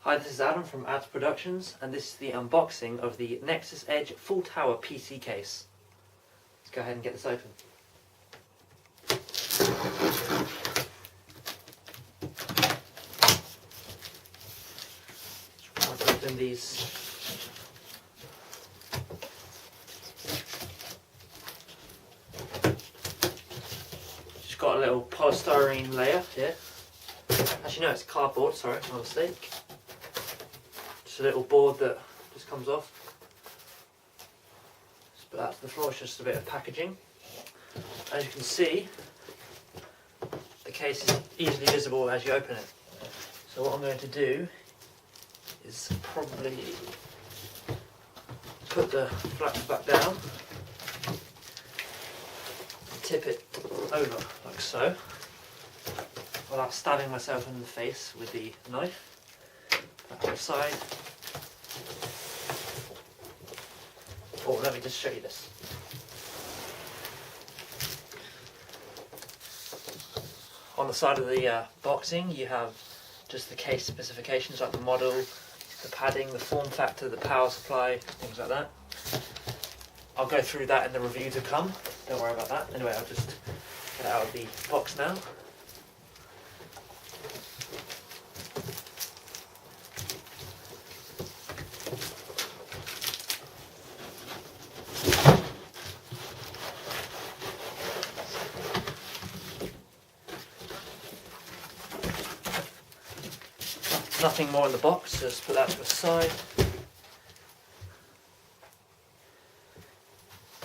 Hi, this is Adam from AdzProductions, and this is the unboxing of the Nexus Edge Full Tower PC case. Let's go ahead and get this open. Let's open these. Just got a little polystyrene layer here. Actually no, it's cardboard, sorry, my mistake. Just a little board that just comes off. Just put that to the floor, it's just a bit of packaging. As you can see, the case is easily visible as you open it. So what I'm going to do is probably put the flaps back down, tip it over like so, without stabbing myself in the face with the knife. Put that to the side. Oh, let me just show you this. On the side of the boxing, you have just the case specifications like the model, the padding, the form factor, the power supply, things like that. I'll go through that in the review to come, don't worry about that. Anyway, I'll just get it out of the box now. Nothing more in the box, just put that to the side.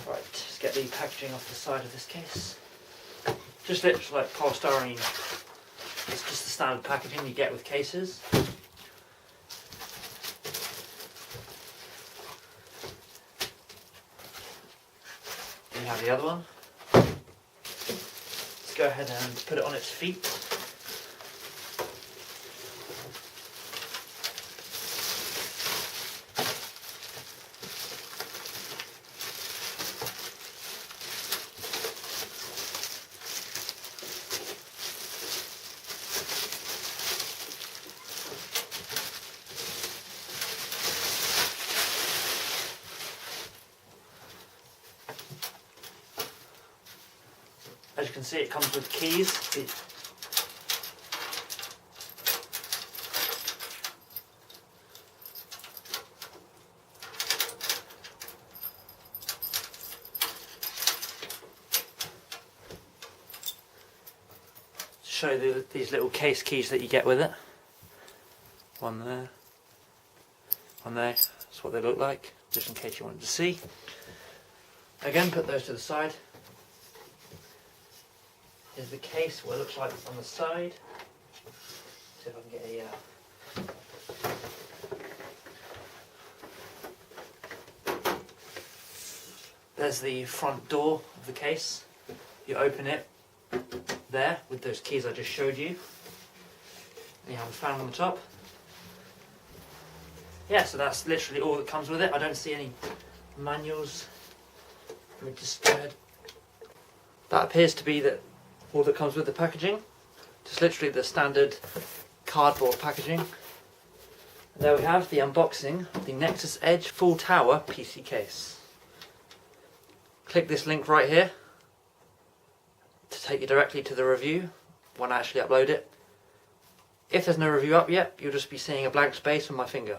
Right, let's get the packaging off the side of this case. Just looks like polystyrene. It's just the standard packaging you get with cases. Then you have the other one. Let's go ahead and put it on its feet. As you can see, it comes with keys. Show you these little case keys that you get with it. One there, one there. That's what they look like, just in case you wanted to see. Again, put those to the side. Here's the case, what it looks like on the side. See if I can get a... There's the front door of the case. You open it there with those keys I just showed you. And you have a fan on the top. Yeah, so that's literally all that comes with it. I don't see any manuals. Let me just go ahead. That appears to be all that comes with the packaging. Just literally the standard cardboard packaging. And there we have the unboxing of the Nexus Edge Full Tower PC case. Click this link right here to take you directly to the review when I actually upload it. If there's no review up yet, you'll just be seeing a blank space on my finger.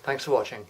Thanks for watching.